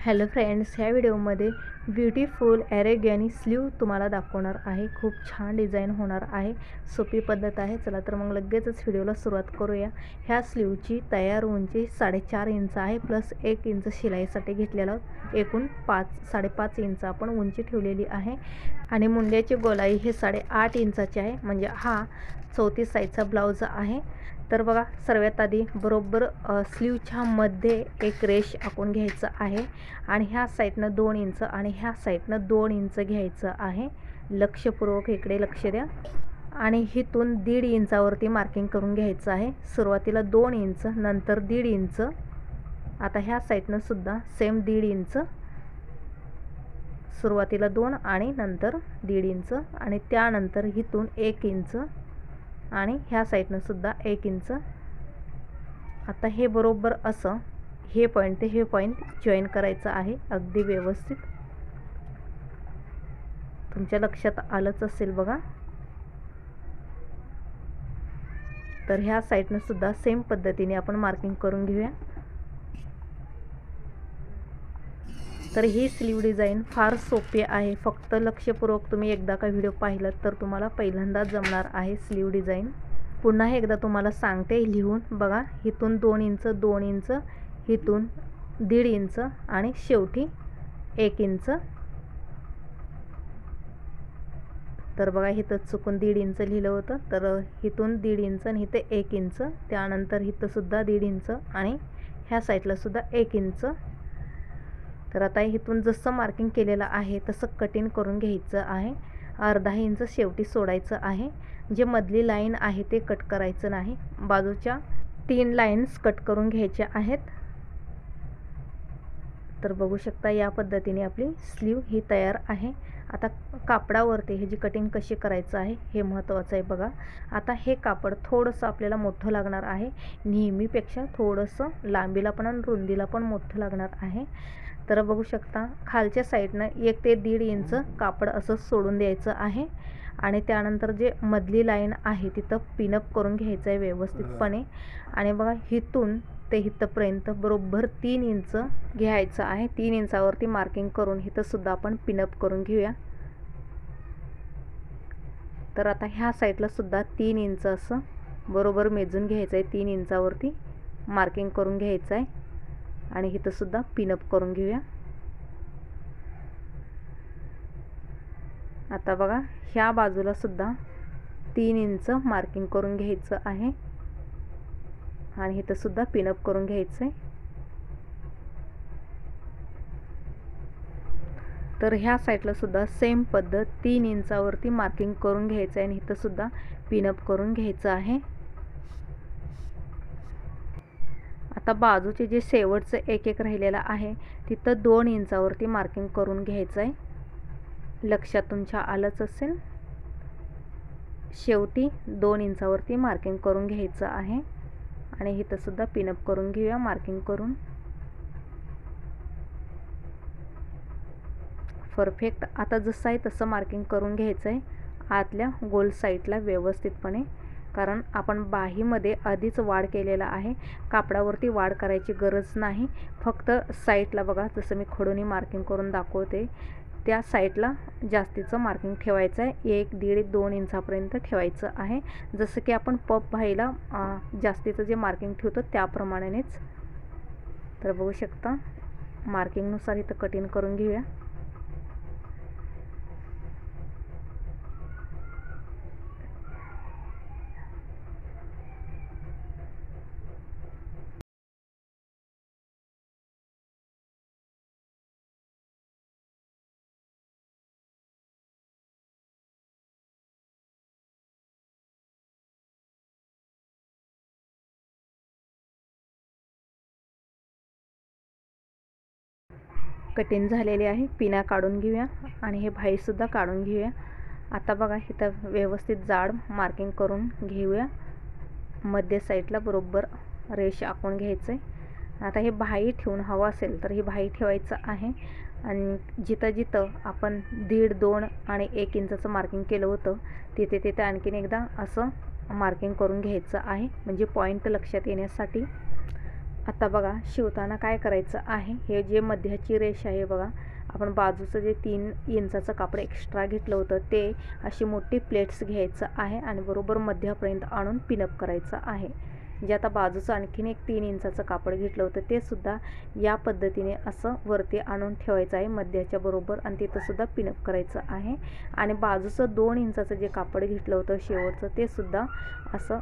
Hello friends, ह्या व्हिडिओमध्ये beautiful एरेगॅनी slew तुम्हाला दाखवणार आहे। खूप छान डिझाईन होणार आहे, सोपी पद्धत आहे। चला तर मग लगेचच व्हिडिओला सुरुवात करूया। ह्या स्लीवची तयार उंची 4.5 इंच आहे, प्लस 1 इंच शिलाईसाठी घेतलेला, एकूण 5.5 इंच आपण उंची ठेवलेली आहे। आणि मुंड्याची गोलाई हे 8.5 इंचाची आहे, म्हणजे हा 34 साईजचा ब्लाउज आहे। तर बघा, सर्वात आधी बरोबर स्लीवच्या मध्ये एक रेष आखून घ्यायचं आहे आणि ह्या साईडनं 2 इंच आणि ह्या साईडनं 2 इंच घ्यायचं आहे। लक्षपूर्वक इकडे लक्ष द्या। आणि हिथून 1.5 इंचावरती मार्किंग करून घ्यायचं आहे। सुरुवातीला 2 इंच, नंतर 1.5 इंच, आता ह्या साईडनं सुद्धा सेम 1.5 इंच, सुरुवातीला 2 आणि नंतर 1.5 इंच, आणि त्यानंतर हिथून 1 इंच आणि ह्या साईडनं सुद्धा 1 इंच। आता हे बरोबर असं हे पॉईंट ते हे पॉईंट जॉईन करायचं आहे, अगदी व्यवस्थित। तुमच्या लक्षात आलंच असेल बघा। तर ह्या साईडनं सुद्धा सेम पद्धतीने आपण मार्किंग करून घेऊया। तर ही स्लीव डिझाईन फार सोपी आहे, फक्त लक्षपूर्वक तुम्ही एकदा का व्हिडिओ पाहिलात तर तुम्हाला पहिल्यांदा जमणार आहे स्लीव डिझाईन। पुन्हा एकदा तुम्हाला सांगते लिहून बघा। इथून 2 इंच, 2 इंच, इथून 1.5 इंच आणि शेवटी 1 इंच। तर बघा, इथं चुकून 1.5 इंच लिहिलं होतं, तर इथून 1.5 इंच आणि इथे 1 इंच, त्यानंतर इथं सुद्धा 1.5 इंच आणि ह्या साईडला सुद्धा 1 इंच। तर आता इथून जसं मार्किंग केलेलं आहे तसं कटिंग करून घ्यायचं आहे। अर्धा इंच शेवटी सोडायचं आहे। जे मधली लाईन आहे ते कट करायचं नाही, बाजूच्या 3 लाईन्स कट करून घ्यायच्या आहेत। तर बघू शकता, या पद्धतीने आपली स्लीव ही तयार आहे। आता कापडावरती ह्याची कटिंग कशी करायचं आहे हे महत्त्वाचं आहे बघा। आता हे कापड थोडंसं आपल्याला मोठं लागणार आहे, नेहमीपेक्षा थोडंसं लांबीला पण आणि रुंदीला पण मोठं लागणार आहे। तर बघू शकता, खालच्या साईडनं 1 ते 1.5 इंच कापड असं सोडून द्यायचं आहे आणि त्यानंतर जे मधली लाईन आहे तिथं पिनअप करून घ्यायचं आहे व्यवस्थितपणे। आणि बघा, इथून ते इथंपर्यंत बरोबर 3 इंच घ्यायचं आहे। 3 इंचावरती मार्किंग करून इथं सुद्धा आपण पिनअप करून घेऊया। तर आता ह्या साईडला सुद्धा 3 इंच असं बरोबर मेजून घ्यायचं आहे, 3 इंचावरती मार्किंग करून घ्यायचं आहे आणि इथं सुद्धा पिनअप करून घेऊया। आता बघा, ह्या बाजूला सुद्धा 3 इंच मार्किंग करून घ्यायचं आहे आणि इथं सुद्धा पिनअप करून घ्यायचं आहे। तर ह्या साईडला सुद्धा सेम पद्धत 3 इंचावरती मार्किंग करून घ्यायचं आहे आणि इथं सुद्धा पिनअप करून घ्यायचं आहे। आता बाजूचे जे शेवटचं एक राहिलेलं आहे तिथं 2 इंचावरती मार्किंग करून घ्यायचं आहे। लक्षात तुमच्या आलंच असेल, शेवटी 2 इंचावरती मार्किंग करून घ्यायचं आहे आणि इथं सुद्धा पिनअप करून घेऊया मार्किंग करून। परफेक्ट। आता जसं आहे तसं मार्किंग करून घ्यायचं आहे आतल्या गोल साईडला व्यवस्थितपणे, कारण आपण बाहीमध्ये आधीच वाढ केलेला आहे, कापडावरती वाढ करायची गरज नाही। फक्त साईडला बघा, जसं मी खडूनी मार्किंग करून दाखवते त्या साईडला जास्तीचं मार्किंग ठेवायचं आहे, 1, 1.5, 2 इंचापर्यंत ठेवायचं आहे। जसं की आपण पप बाहीला जास्तीचं जे मार्किंग ठेवतो त्याप्रमाणेच। तर बघू शकता, मार्किंगनुसार इथं कटिंग करून घेऊया। कटिंग झालेली आहे, पिना काढून घेऊया आणि हे भाईसुद्धा काढून घेऊया। आता बघा, इथं व्यवस्थित जाड मार्किंग करून घेऊया। मध्य साईडला बरोबर रेष आखून घ्यायचं आहे। आता हे भाई ठेवून हवं असेल तर ही भाई ठेवायचं आहे आणि जिथं जिथं आपण 1.5, 2 आणि 1 इंचाचं मार्किंग केलं होतं तिथे तिथे आणखीन एकदा असं मार्किंग करून घ्यायचं आहे, म्हणजे पॉईंट लक्षात येण्यासाठी। आता बघा शिवताना काय करायचं आहे, हे जे मध्याची रेष आहे बघा, आपण बाजूचं जे 3 इंचाचं कापड एक्स्ट्रा घेतलं होतं ते अशी मोठी प्लेट्स घ्यायचं आहे आणि बरोबर मध्यापर्यंत आणून पिनअप करायचं आहे. जे आता बाजूचं आणखीन एक 3 इंचाचं कापड घेतलं होतं ते सुद्धा या पद्धतीने असं वरती आणून ठेवायचं आहे मध्याच्या बरोबर आणि तिथं सुद्धा पिनअप करायचं आहे. आणि बाजूचं 2 इंचाचं जे कापड घेतलं होतं शेवटचं ते सुद्धा असं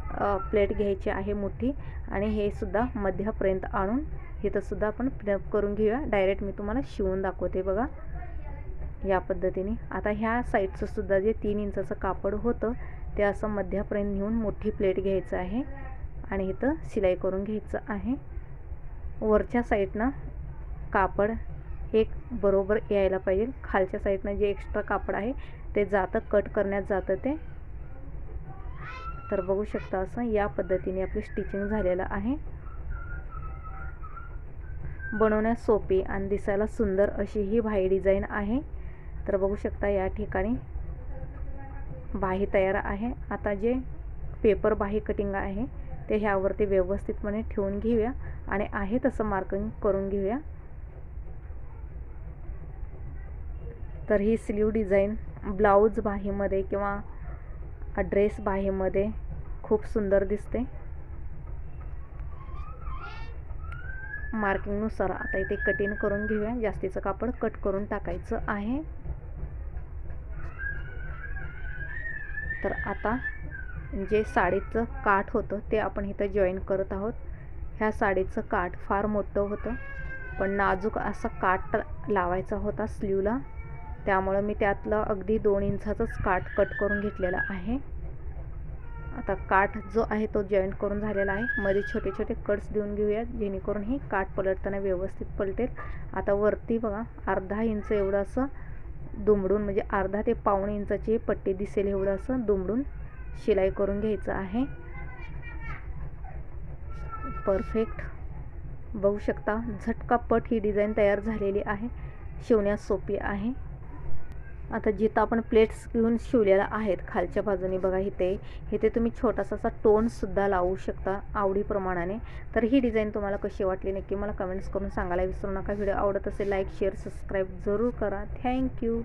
प्लेट घ्यायची आहे मोठी आणि हे सुद्धा मध्यापर्यंत आणून इथं सुद्धा आपण पिनअप करून घेऊया. डायरेक्ट मी तुम्हाला शिवून दाखवते बघा या पद्धतीने. आता ह्या साईडचं सुद्धा जे 3 इंचाचं कापड होतं ते असं मध्यापर्यंत नेऊन मोठी प्लेट घ्यायचं आहे आणि इथं शिलाई करून घ्यायचं आहे. वरच्या साईडनं कापड एक बरोबर यायला पाहिजे, खालच्या साईडनं जे एक्स्ट्रा कापड आहे ते जातं, कट करण्यात जातं ते. तर बघू शकता असं या पद्धतीने आपली स्टिचिंग झालेलं आहे. बनवण्यास सोपी आणि दिसायला सुंदर अशी ही बाही डिझाईन आहे. तर बघू शकता या ठिकाणी बाही तयार आहे. आता जे पेपर बाही कटिंग आहे ते ह्यावरती व्यवस्थितपणे ठेवून घेऊया आणि आहे तसं मार्किंग करून घेऊया. तर ही स्लीव डिझाईन ब्लाऊज बाहीमध्ये किंवा ड्रेस बाहीमध्ये खूप सुंदर दिसते. मार्किंगनुसार आता इथे कटिंग करून घेऊया. जास्तीचं कापड कट करून टाकायचं आहे. तर आता जे साडीचं काठ होतं ते आपण इथं जॉईन करत आहोत. ह्या साडीचं काठ फार मोठं होतं पण नाजूक असा काठ लावायचा होता स्लीवला, त्यामुळे मी त्यातलं अगदी 2 इंचाचंच काठ कट करून घेतलेला आहे. आता काठ जो आहे तो जॉईंट करून झालेला आहे. मध्ये छोटे छोटे कट्स देऊन घेऊया जेणेकरून ही काठ पलटताना व्यवस्थित पलटेल. आता वरती बघा अर्धा इंच एवढं असं दुमडून, म्हणजे अर्धा ते पाऊण इंचाची पट्टी दिसेल एवढं असं दुमडून शिलाई करून घ्यायचं आहे. परफेक्ट बघू शकता झटकापट ही डिझाईन तयार झालेली आहे. शिवण्यास सोपी आहे. आता जिथं आपण प्लेट्स घेऊन शिवलेल्या आहेत खालच्या बाजूने बघा इथे तुम्ही छोटासा असा टोनसुद्धा लावू शकता आवडीप्रमाणाने. तर ही डिझाईन तुम्हाला कशी वाटली नक्की मला कमेंट्स करून सांगायला विसरू नका. व्हिडिओ आवडत असेल लाईक शेअर सबस्क्राईब जरूर करा. थँक्यू.